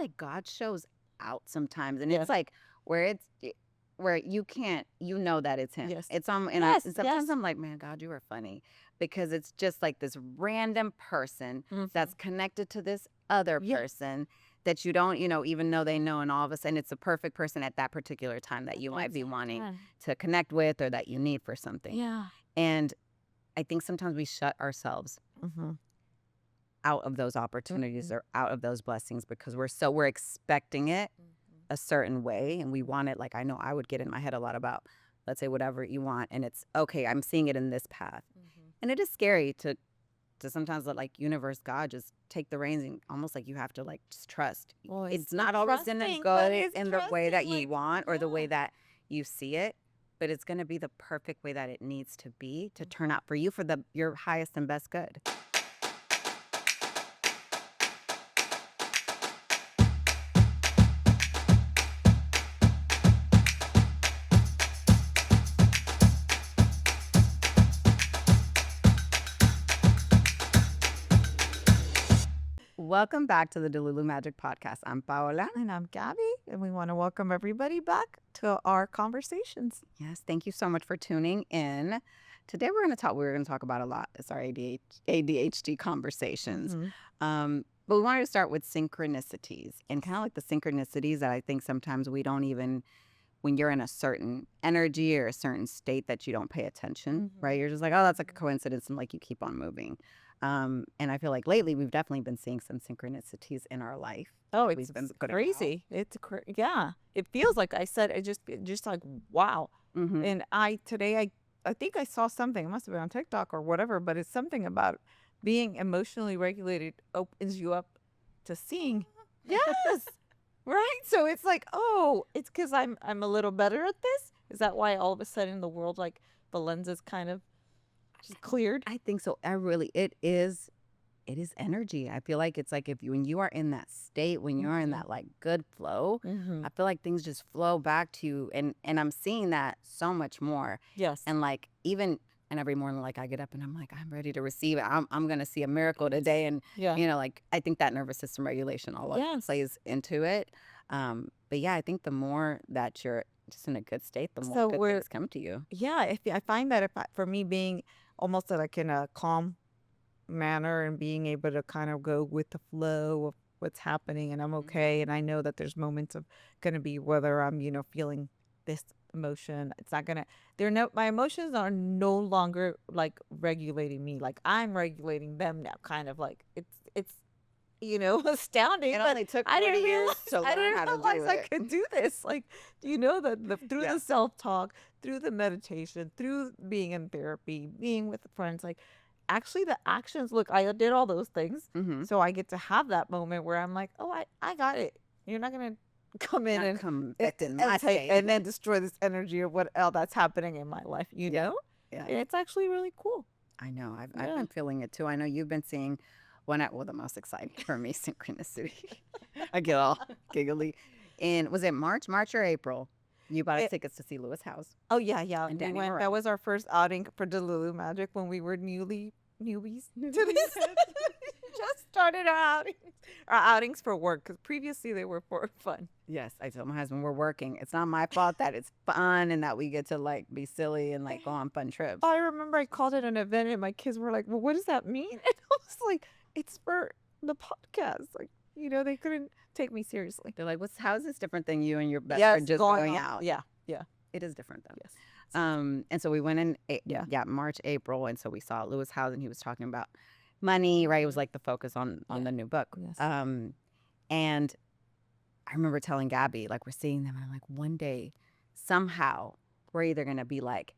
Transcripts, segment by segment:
like God shows out sometimes, and it's like where you can't, that it's him. Yes. It's and sometimes I'm like, man, God, you are funny, because it's just like this random person that's connected to this other person that you don't, even know they know, and all of a sudden it's a perfect person at that particular time that you might be wanting to connect with or that you need for something. Yeah. And I think sometimes we shut ourselves out of those opportunities or out of those blessings because we're expecting it a certain way, and we want it. Like, I know I would get in my head a lot about, let's say, whatever you want, and it's okay, I'm seeing it in this path. And it is scary to sometimes let, like, universe, God, just take the reins, and almost like you have to, like, just trust. Well, it's not always gonna go in the way that you want or the way that you see it, but it's gonna be the perfect way that it needs to be to turn out for you for your highest and best good. Welcome back to the Delulu Magic Podcast. I'm Paola. And I'm Gabby, and we want to welcome everybody back to our conversations. Yes, thank you so much for tuning in. Today we're going to talk about a lot. It's our ADHD conversations. But we wanted to start with synchronicities, and kind of like the synchronicities that I think sometimes we don't even, when you're in a certain energy or a certain state, that you don't pay attention, right? You're just like, oh, that's like a coincidence, and like you keep on moving. And I feel like lately we've definitely been seeing some synchronicities in our life. Oh, it's crazy. It's it feels like, I said, it just like, wow. And today I think I saw something. It must have been on TikTok or whatever, but it's something about being emotionally regulated opens you up to seeing. Yes. Right. So it's like, oh, it's because I'm a little better at this. Is that why all of a sudden the world, like, the lens is kind of just cleared? I think so. It is energy. I feel like it's like when you are in that state, when you're in that like good flow, I feel like things just flow back to you, and I'm seeing that so much more. Yes. And like and every morning, like, I get up and I'm like, I'm ready to receive it. I'm gonna see a miracle today, and like, I think that nervous system regulation all plays into it. But yeah, I think the more that you're just in a good state, the more good things come to you. Yeah, I find that for me, being almost like in a calm manner and being able to kind of go with the flow of what's happening, and I'm okay, and I know that there's moments of gonna be, whether I'm feeling this emotion, it's not gonna, my emotions are no longer like regulating me, like I'm regulating them now, kind of like it's astounding. It but only took I 40 didn't years realize, to I learn didn't how to realize do I it. could do this, like, through the self-talk, through the meditation, through being in therapy, being with friends, like, actually the actions, look, I did all those things, so I get to have that moment where I'm like, oh, I got it. You're not gonna come in and then destroy this energy of what else that's happening in my life, Yeah. And it's actually really cool. I know. I've been feeling it too. I know you've been seeing the most exciting for me, synchronicity. I get all giggly. And was it March or April? You bought us tickets to see Lewis House. Oh yeah. And We Danny went. Morel. That was our first outing for Delulu Magic when we were newbies to this. Just started our outings for work, because previously they were for fun. Yes, I told my husband we're working. It's not my fault that it's fun and that we get to like be silly and like go on fun trips. I remember I called it an event, and my kids were like, "Well, what does that mean?" And I was like, "It's for the podcast." Like, they couldn't take me seriously. They're like, how is this different than you and your best friend just going out? Yeah. It is different though. Yes. And so we went in March, April, and so we saw Lewis House, and he was talking about money, right? It was like the focus on the new book. Yes. And I remember telling Gabby, like, we're seeing them, and I'm like, one day, somehow, we're either gonna be like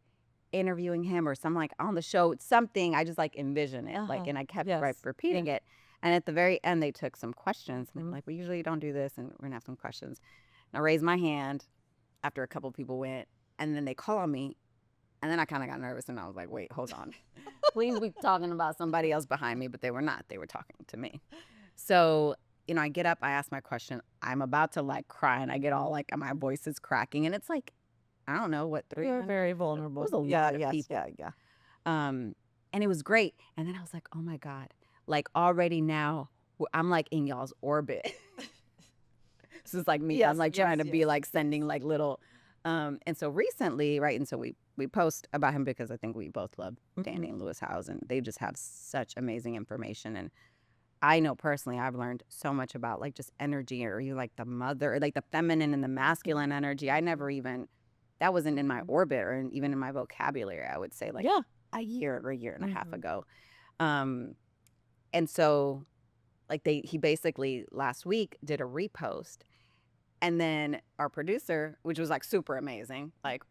interviewing him or something, like on the show, something. I just like envision it, like, and I kept repeating it. And at the very end, they took some questions, and they were like, we usually don't do this, and we're gonna have some questions. And I raised my hand after a couple people went, and then they call on me, and then I kind of got nervous, and I was like, wait, hold on. Please be talking about somebody else behind me, but they were not. They were talking to me. So, I get up, I ask my question. I'm about to like cry, and I get all like, my voice is cracking, and it's like, I don't know what. You're very vulnerable. It was a lot of people. Yeah. And it was great. And then I was like, oh my God, like already now I'm like in y'all's orbit. This is like me. I'm like trying to be like sending like little, and so recently, right? And so we post about him because I think we both love Danny and Lewis Howes, and they just have such amazing information. And I know personally, I've learned so much about like just energy, or you like the mother, or like the feminine and the masculine energy. I never even, that wasn't in my orbit or even in my vocabulary. I would say like a year or a year and a half ago. And so like he basically last week did a repost, and then our producer, which was like super amazing, like,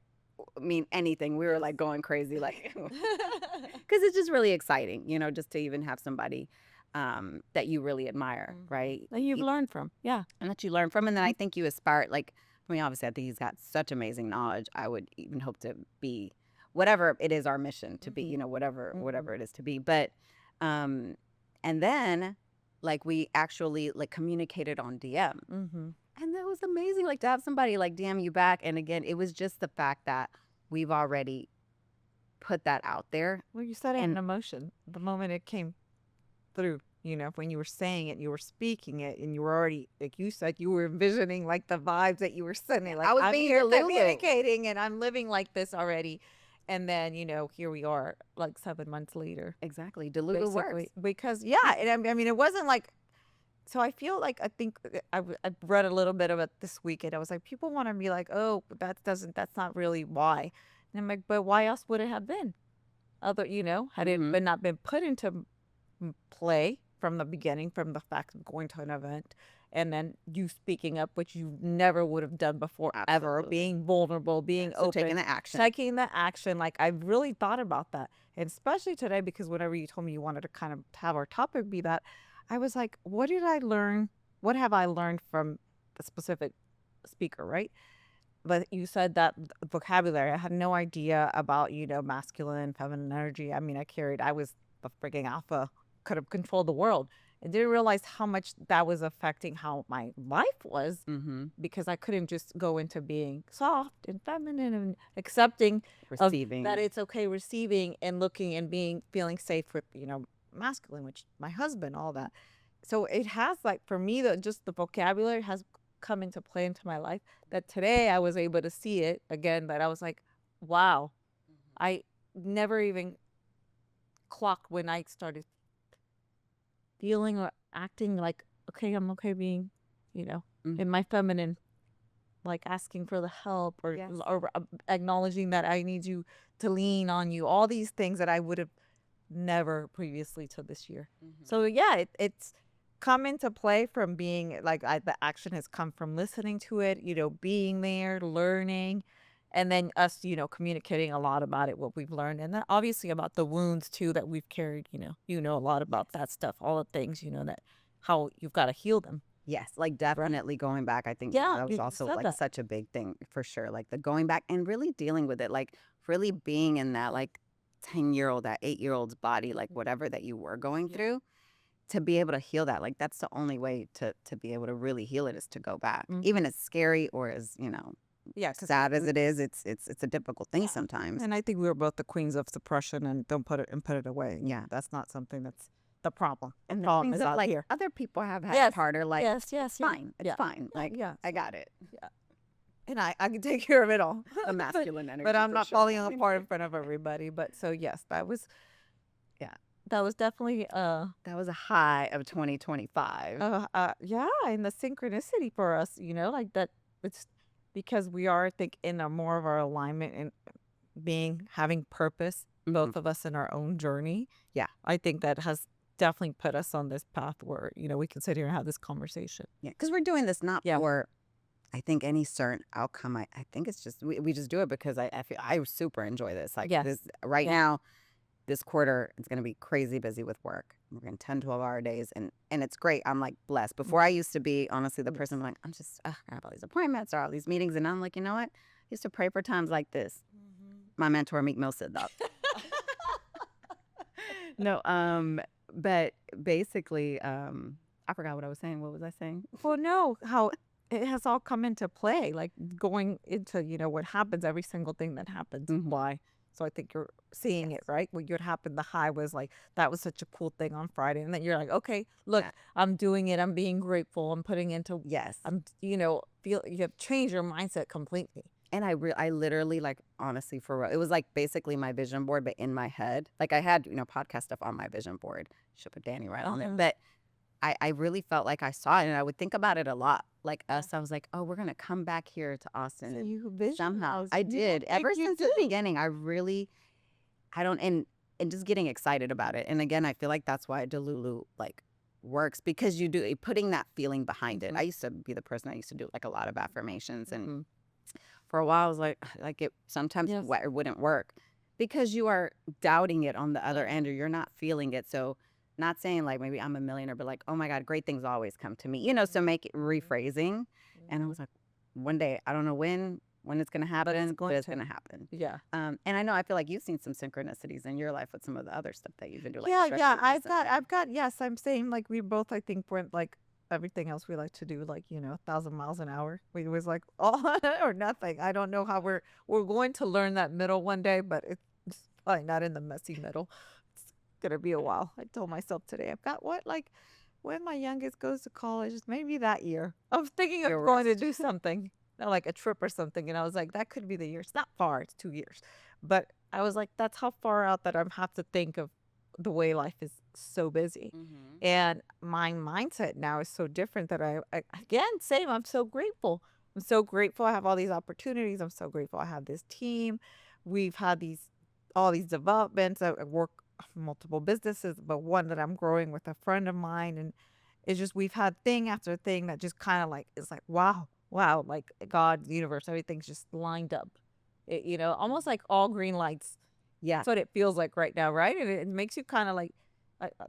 I mean, anything, we were like going crazy, like, because it's just really exciting, you know, just to even have somebody that you really admire, right? That you've learned from. Yeah. And that you learn from. And then I think you aspire, like, I mean, obviously, I think he's got such amazing knowledge. I would even hope to be whatever it is our mission to be, you know, whatever it is to be. But, and then, like, we actually, like, communicated on DM. And that was amazing, like, to have somebody, like, DM you back. And again, it was just the fact that we've already put that out there. Well, you said it in emotion the moment it came through, you know, when you were saying it, you were speaking it, and you were already, like you said, you were envisioning like the vibes that you were sending. Like, I was I'm being here Delulu. communicating, and I'm living like this already. And then, you know, here we are like 7 months later. Exactly. Delulu works. Because, and I mean, it wasn't like, so I feel like, I think I read a little bit of it this weekend. I was like, people want to be like, oh, that's not really why. And I'm like, but why else would it have been? Other, you know, had it been not been put into play from the beginning, from the fact of going to an event and then you speaking up, which you never would have done before. Absolutely. Ever, being vulnerable, being open, taking the action. Like, I really thought about that, and especially today, because whenever you told me you wanted to kind of have our topic be that, I was like, what did I learn? What have I learned from the specific speaker, right? But you said that vocabulary. I had no idea about, you know, masculine, feminine energy. I mean, I was the freaking alpha, could have controlled the world, and didn't realize how much that was affecting how my life was, because I couldn't just go into being soft and feminine and accepting, receiving, that it's okay, receiving and looking and feeling safe with, you know, masculine, which my husband, all that. So it has, like, for me, just the vocabulary has come into play into my life, that today I was able to see it again, that I was like, wow, I never even clocked when I started feeling or acting like, okay, I'm okay being, you know, in my feminine, like asking for the help, or acknowledging that I need you to lean on you, all these things that I would have never previously to this year. So yeah, it's come into play from being like, the action has come from listening to it, you know, being there, learning, and then us, you know, communicating a lot about it, what we've learned, and then obviously about the wounds too that we've carried. You know a lot about that stuff, all the things, you know, that how you've got to heal them. Yes, like definitely going back. I think that was also like such a big thing for sure. Like the going back and really dealing with it, like really being in that like 10-year-old, that 8-year-old's body, like whatever that you were going through, to be able to heal that. Like that's the only way to be able to really heal it, is to go back, even as scary or as, you know, sad as it is. It's a difficult thing sometimes. And I think we were both the queens of suppression and don't put it away. Yeah, that's not something that's the problem. And the problem is that, like, here, other people have had harder. Like, it's fine. It's fine. Like, I got it. Yeah. And I can take care of it all. The masculine energy. But I'm not falling apart in front of everybody. But so yes, that was definitely that was a high of 2025. And the synchronicity for us, you know, like that, it's because we are, I think, in a more of our alignment and having purpose, both of us in our own journey. Yeah, I think that has definitely put us on this path where, you know, we can sit here and have this conversation. Yeah, because we're doing this not for, I think, any certain outcome. I think it's just we just do it because I feel I super enjoy this. Like this right now, this quarter it's going to be crazy busy with work. We're going 10, 12-hour days, and it's great. I'm like blessed. Before I used to be, honestly, the person like, I'm just I have all these appointments or all these meetings, and I'm like, you know what? I used to pray for times like this. My mentor Meek Mill said that. No, but basically, I forgot what I was saying. What was I saying? Well, no, how it has all come into play, like going into, you know, what happens, every single thing that happens. Why? So I think you're seeing it, Yes. right? What would happen, the high was like, that was such a cool thing on Friday. And then you're like, okay, look, Yeah. I'm doing it. I'm being grateful. I'm putting into, Yes. feel you have changed your mindset completely. And I literally, like, honestly, for real, it was like basically my vision board, but in my head. Like, I had, podcast stuff on my vision board. Should put Danny right on it. But I really felt like I saw it, and I would think about it a lot. Like us, I was like, oh, we're gonna come back here to Austin, So and you somehow visualize. I Yeah, did. like Ever you since the do. beginning, I don't, and just getting excited about it. And again, I feel like that's why Delulu like works, because you do putting that feeling behind it. I used to be the person that used to do like a lot of affirmations, and for a while I was like it sometimes Yes. it wouldn't work because you are doubting it on the other end, or you're not feeling it. So not saying like maybe I'm a millionaire, but like, oh my God, great things always come to me, so make it rephrasing. And I was like, one day, I don't know when it's gonna happen, but it's gonna happen. Yeah. And I know, I feel like you've seen some synchronicities in your life with some of the other stuff that you've been doing, like Yeah, especially yeah. recently. I've got, yes, I'm saying like we both, I think, went like everything else we like to do, like, 1,000 miles an hour. We was like all or nothing. I don't know how we're going to learn that middle one day, but it's probably not in the messy middle. It's gonna be a while. I told myself today, I've got what, like, when my youngest goes to college, maybe that year. I'm thinking of Your going to rest. do something, like a trip or something. And I was like, that could be the year. It's not far, it's 2 years. But I was like, that's how far out that I have to think of the way life is so busy. And my mindset now is so different that again, same, I'm so grateful. I'm so grateful I have all these opportunities. I'm so grateful I have this team. We've had all these developments. I work multiple businesses, but one that I'm growing with a friend of mine. And it's just, we've had thing after thing that just kind of like, it's like, wow, wow, like God, the universe, everything's just lined up. Almost like all green lights. Yeah. That's what it feels like right now, right? And it makes you kind of like,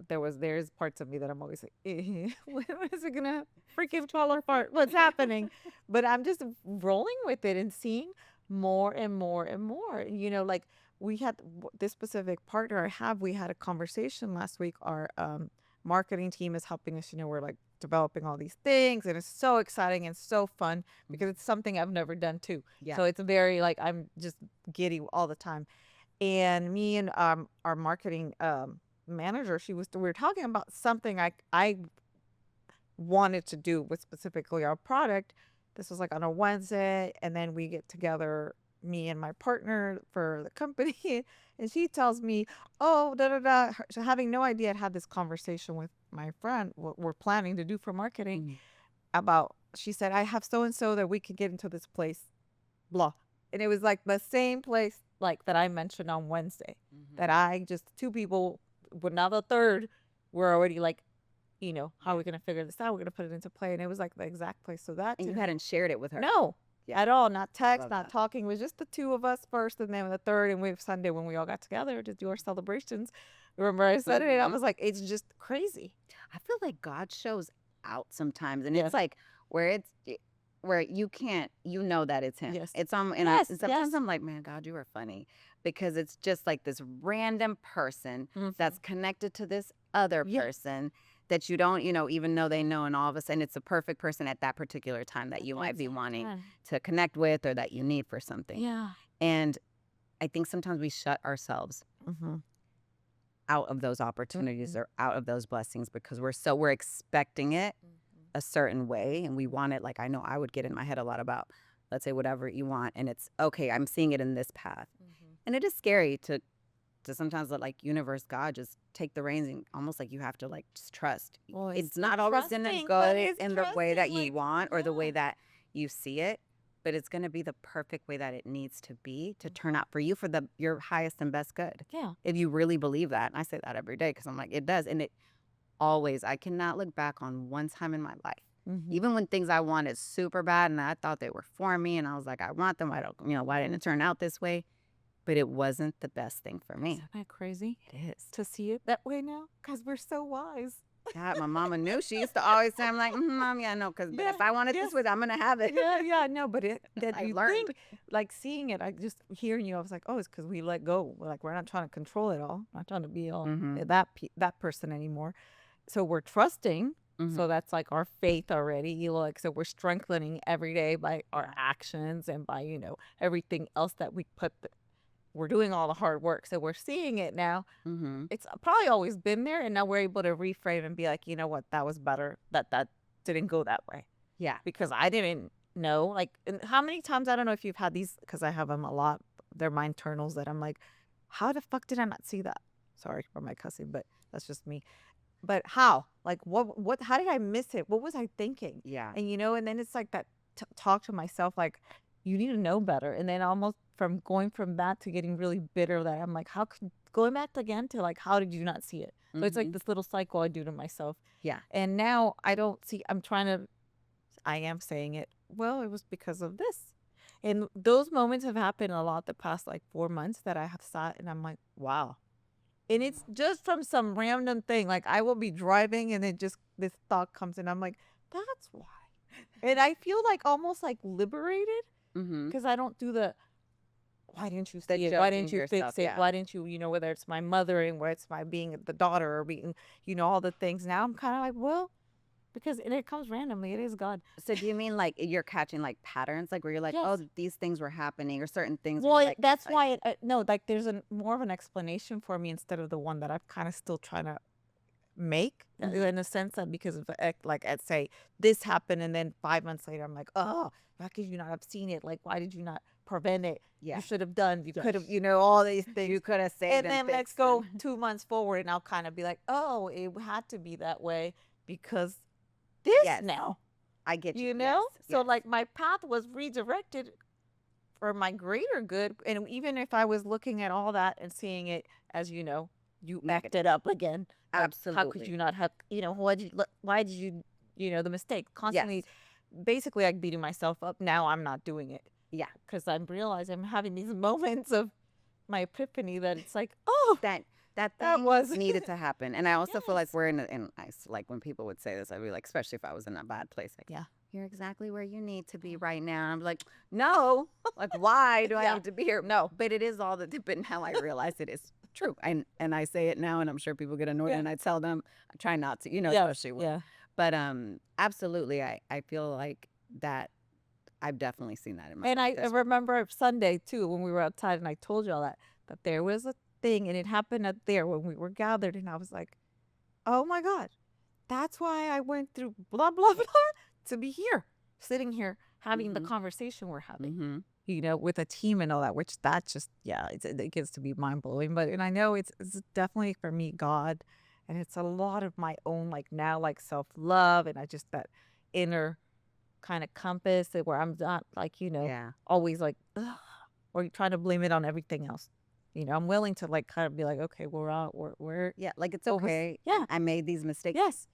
there's parts of me that I'm always like, when is it gonna freaking fall apart? What's happening? But I'm just rolling with it and seeing more and more and more. Like we had this specific partner we had a conversation last week. Our marketing team is helping us. We're like developing all these things, and it's so exciting and so fun because it's something I've never done too. Yeah. So it's very like, I'm just giddy all the time. And me and our marketing manager, we were talking about something I wanted to do with specifically our product. This was like on a Wednesday, and then we get together, me and my partner for the company, and she tells me, oh, da da da, so having no idea I'd had this conversation with my friend, what we're planning to do for marketing about. She said, I have so and so that we could get into this place, blah. And it was like the same place like that I mentioned on Wednesday, that I just, two people, but now the third, we're already like, how are we going to figure this out? We're going to put it into play. And it was like the exact place. So that, And you hadn't shared it with her. no, at all. Not text, Love not that. talking. It was just the two of us first, and then the third. And Sunday when we all got together to do our celebrations. Remember I said it? I was like, it's just crazy. I feel like God shows out sometimes, and Yes. it's like where you can't, that it's him. Yes. It's and Yes, sometimes yes. I'm like, man, God, you are funny, because it's just like this random person that's connected to this other Yeah. person that you don't, even know they know, and all of a sudden it's a perfect person at that particular time that you might be wanting to connect with, or that you need for something. Yeah. And I think sometimes we shut ourselves out of those opportunities or out of those blessings because we're expecting it a certain way, and we want it. Like, I know I would get in my head a lot about, let's say, whatever you want, and it's okay, I'm seeing it in this path. And it is scary to sometimes let, like, universe, God, just take the reins, and almost like you have to, like, just trust. Well, It's not always gonna trusting, go but it's in the way that trusting, you like, want or the way yeah. that you see it, but it's gonna be the perfect way that it needs to be to turn out for you for your highest and best good. Yeah. If you really believe that. And I say that every day because I'm like, it does. And it always, I cannot look back on one time in my life, even when things I wanted super bad and I thought they were for me, and I was like, I want them. I don't, why didn't it turn out this way? But it wasn't the best thing for me. Isn't that crazy? It is. To see it that way now? Because we're so wise. God, my mama knew. She used to always say, I'm like, Mom, yeah, no, because if I want it this way, I'm going to have it. Yeah, no, but that I you learned. think, like, seeing it, I just hearing you, I was like, oh, it's because we let go. Like, we're not trying to control it all. Not trying to be all that person anymore. So we're trusting. So that's like our faith already. Like, so we're strengthening every day by our actions and by, everything else that we put we're doing all the hard work. So we're seeing it now. Mm-hmm. It's probably always been there. And now we're able to reframe and be like, you know what, that was better. That didn't go that way. Yeah. Because I didn't know. Like, and how many times, I don't know if you've had these, because I have them a lot. They're my internals that I'm like, how the fuck did I not see that? Sorry for my cussing, but that's just me. But how? Like, how did I miss it? What was I thinking? Yeah. And, and then it's like that talk to myself, like, you need to know better. And then almost from going from that to getting really bitter that I'm like, going back again to like, how did you not see it? So it's like this little cycle I do to myself. Yeah. And now I don't see, I am saying it, well, it was because of this. And those moments have happened a lot the past like 4 months that I have sat and I'm like, wow. And it's just from some random thing. Like I will be driving and then just this thought comes in. I'm like, that's why. And I feel like almost like liberated because I don't do why didn't you see it? Why didn't you fix it? Yeah. Why didn't you, whether it's my mothering, whether it's my being the daughter or being, all the things. Now I'm kind of like, well, because it comes randomly. It is God. So do you mean like you're catching like patterns, like where you're like, Yes. oh, these things were happening or certain things? Well, like, that's why no, like there's more of an explanation for me instead of the one that I'm kind of still trying to make in a sense that because of like I'd say this happened and then 5 months later I'm like, oh, how could you not have seen it? Like, why did you not prevent it? Yeah. You should have done. You could have, all these things. You could have saved and then let's go 2 months forward and I'll kind of be like, oh, it had to be that way because this now. I get you. You know? So like my path was redirected for my greater good. And even if I was looking at all that and seeing it as, you acted up again. Absolutely. How could you not have, why did you, the mistake constantly, basically like beating myself up. Now I'm not doing it. Yeah. Because I'm realizing I'm having these moments of my epiphany that it's like, oh, that was needed to happen. And I also feel like we're like when people would say this, I'd be like, especially if I was in a bad place, like, you're exactly where you need to be right now. I'm like, no, like, why do I have to be here? No, but it is all but now I realize it is true. And I say it now and I'm sure people get annoyed and I tell them, I try not to, especially when, but absolutely. I feel like that I've definitely seen that in my life. And I remember Sunday too, when we were outside and I told y'all that there was a thing and it happened up there when we were gathered and I was like, oh my God, that's why I went through blah, blah, blah to be here, sitting here having the conversation we're having, with a team and all that, which that just, it gets to be mind blowing. And I know it's definitely for me, God, and it's a lot of my own, like now, like self-love. And I just, that inner kind of compass where I'm not like, always like, ugh, or trying to blame it on everything else. I'm willing to like kind of be like, okay, we're out. We're like it's okay. I made these mistakes. Yes.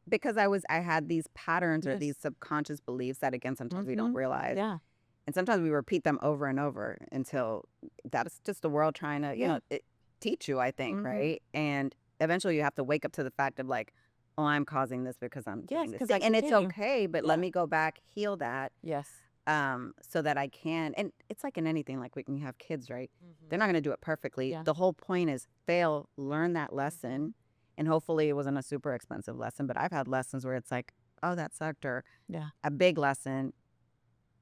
Because I had these patterns or these subconscious beliefs that again sometimes we don't realize. Yeah. And sometimes we repeat them over and over until that's just the world trying to, teach you, I think, right? And eventually you have to wake up to the fact of like, oh, I'm causing this because I'm doing this thing. And it's okay, but let me go back, heal that. Yes. So that I can. And it's like in anything, like when you have kids, right? They're not going to do it perfectly. Yeah. The whole point is fail, learn that lesson. And hopefully it wasn't a super expensive lesson, but I've had lessons where it's like, oh, that sucked, or a big lesson.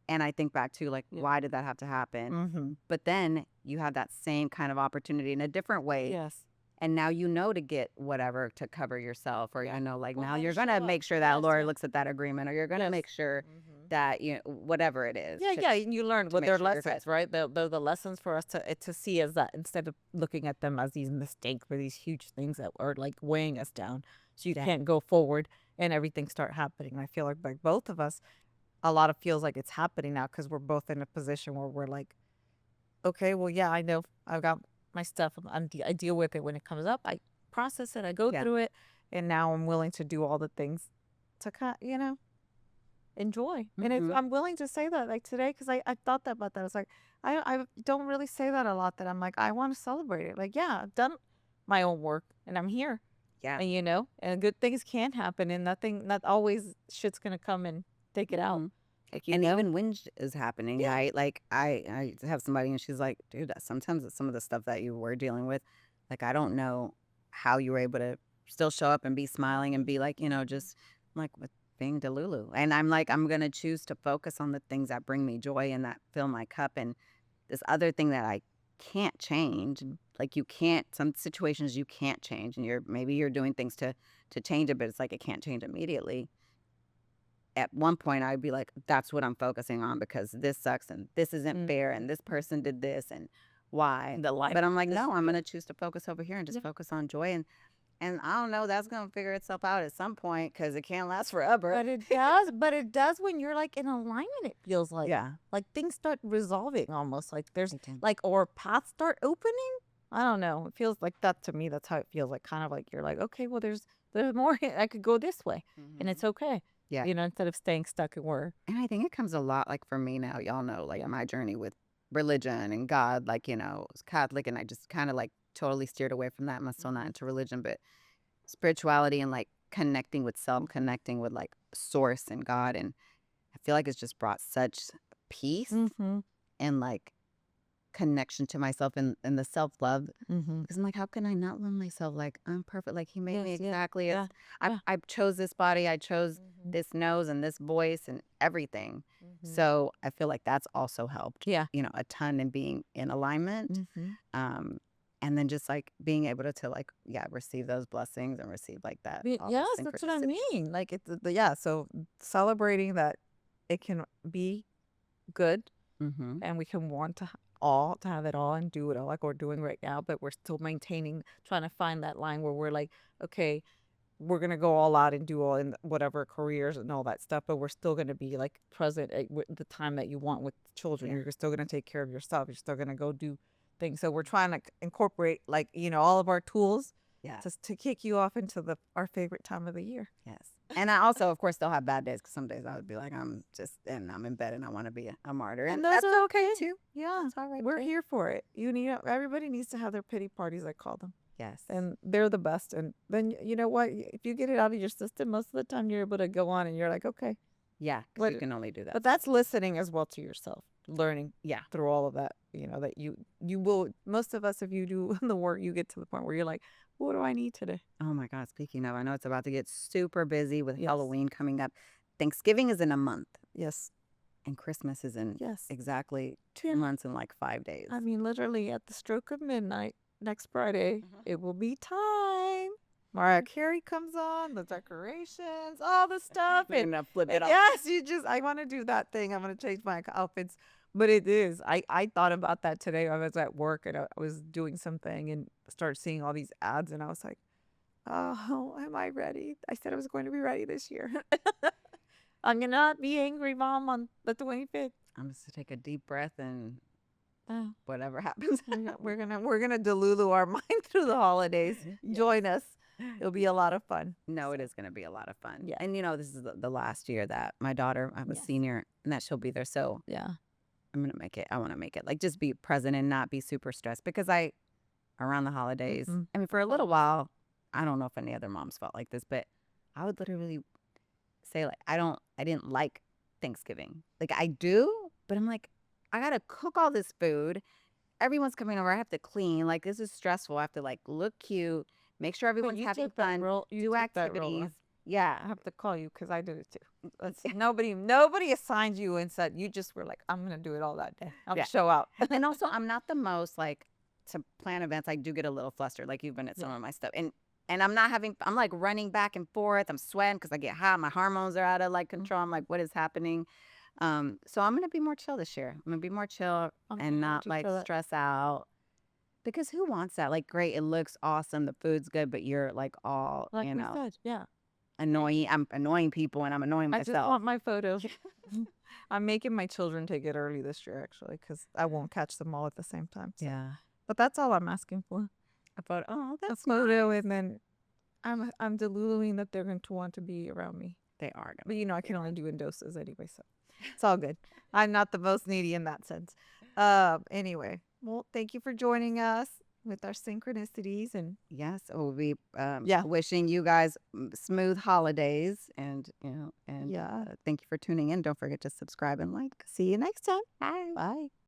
And I think back to like, why did that have to happen? But then you have that same kind of opportunity in a different way. Yes. And now to get whatever to cover yourself, or I know like now you're going to make sure that lawyer looks at that agreement, or you're going to make sure that, whatever it is. Yeah, and you learn what their lessons, right? They're the lessons for us to see as that instead of looking at them as these mistakes or these huge things that are like weighing us down. So you can't go forward and everything start happening. I feel like both of us, a lot of feels like it's happening now because we're both in a position where we're like, okay, well, yeah, I know I've got my stuff. I deal with it when it comes up. I process it. I go through it. And now I'm willing to do all the things to enjoy. And I'm willing to say that like today, because I thought about that. I was like, I don't really say that a lot, that I'm like, I want to celebrate it. Like, yeah, I've done my own work and I'm here. Yeah. And, and good things can happen and not always shit's going to come and take it out. Like, even when is happening, right? Like I have somebody and she's like, dude, sometimes some of the stuff that you were dealing with, like, I don't know how you were able to still show up and be smiling and be like, just like with being Delulu. And I'm like, I'm going to choose to focus on the things that bring me joy and that fill my cup. And this other thing that I can't change. Like you can't, some situations you can't change, and maybe you're doing things to change it, but it's like it can't change immediately. At one point I'd be like, that's what I'm focusing on because this sucks and this isn't fair and this person did this and why. The life. But I'm like, no, I'm gonna choose to focus over here and just focus on joy, and I don't know, that's gonna figure itself out at some point because it can't last forever. But it does. But it does when you're like in alignment. It feels like Yeah. like things start resolving almost. Like there's They do. like or paths start opening. I don't know. It feels like that to me. That's how it feels like. Kind of like you're like, okay, well, there's more. I could go this way, and it's okay. Yeah. You know, instead of staying stuck in where. And I think it comes a lot like for me now, y'all know, like my journey with religion and God, like, I was Catholic and I just kind of like totally steered away from that. I'm still not into religion, but spirituality and like connecting with self, connecting with like source and God. And I feel like it's just brought such peace Mm-hmm. and like connection to myself and the self-love. Mm-hmm. Because I'm like, how can I not love myself? Like I'm perfect. Like he made me Yes, yeah, exactly as yeah. I chose this body, I chose this nose and this voice and everything. So I feel like that's also helped, Yeah. a ton in being in alignment. And then just like being able to like, receive those blessings and receive like that. all those Yes, that's what I synchronicities. mean. Like it's yeah. So celebrating that it can be good, Mhm. and we can want to have it all and do it all like we're doing right now, but we're still maintaining, trying to find that line where we're like, okay, we're gonna go all out and do all in whatever careers and all that stuff, but we're still gonna be like present at the time that you want with children. Yeah. You're still gonna take care of yourself. You're still gonna go do things. So we're trying to incorporate like all of our tools Yeah. to kick you off into our favorite time of the year. Yes. And I also, of course, still have bad days because some days I would be like, I'm in bed and I want to be a martyr. And those that's are okay okay. too. Yeah, That's all right. we're too. here for it. Everybody needs to have their pity parties, I call them. Yes. And they're the best. And then you know what? If you get it out of your system, most of the time you're able to go on and you're like, okay. Yeah. 'Cause But- you can only do that. But that's listening as well to yourself, learning Yeah. through all of that. That you will. Most of us, if you do the work, you get to the point where you're like, what do I need today? Oh my God. Speaking of, I know it's about to get super busy with Yes. Halloween coming up. Thanksgiving is in a month Yes. and Christmas is in Yes. exactly 2 Yeah. months and like 5 days. I mean, literally at the stroke of midnight next Friday, it will be time. Mariah Carey comes on, the decorations, all the stuff. We're gonna flip it up. Yes, I want to do that thing. I'm going to change my outfits. But it is. I thought about that today. I was at work and I was doing something and started seeing all these ads. And I was like, oh, am I ready? I said I was going to be ready this year. I'm going to not be angry, Mom, on the 25th. I'm just gonna take a deep breath and Oh. whatever happens. We're gonna delulu our mind through the holidays. Join us. It'll be a lot of fun. No, it is going to be a lot of fun. Yeah. And this is the last year that my daughter, I'm a Yes. senior, and that she'll be there. So Yeah. I'm going to make it. I want to make it like just be present and not be super stressed because around the holidays, Mhm. I mean, for a little while, I don't know if any other moms felt like this, but I would literally say like, I didn't like Thanksgiving. Like I do, but I'm like, I got to cook all this food. Everyone's coming over. I have to clean. Like this is stressful. I have to like look cute, make sure everyone's having fun, do activities. Yeah. I have to call you because I did it too. Nobody assigned you and said you just were like, I'm gonna do it all that day. I'll Yeah. show out. And also, I'm not the most like to plan events. I do get a little flustered, like you've been at some of my stuff, and I'm not having. I'm like running back and forth. I'm sweating because I get hot. My hormones are out of like control. I'm like, what is happening? So I'm gonna be more chill this year. I'm gonna be more chill and not like stress out. Because who wants that? Like, great, it looks awesome, the food's good, but you're like all Like we said, yeah. annoying. I'm annoying people and I'm annoying I just myself. want my photos. I'm making my children take it early this year actually because I won't catch them all at the same time. So. Yeah. But that's all I'm asking for. I thought, oh, A that's photo, nice. and then I'm deluding that they're going to want to be around me. They are But gonna. I can only do in doses anyway, so it's all good. I'm not the most needy in that sense. Anyway, well, thank you for joining us with our synchronicities and Yes, we'll be Yeah. wishing you guys smooth holidays, and Yeah. thank you for tuning in. Don't forget to subscribe and like. See you next time. Bye. bye.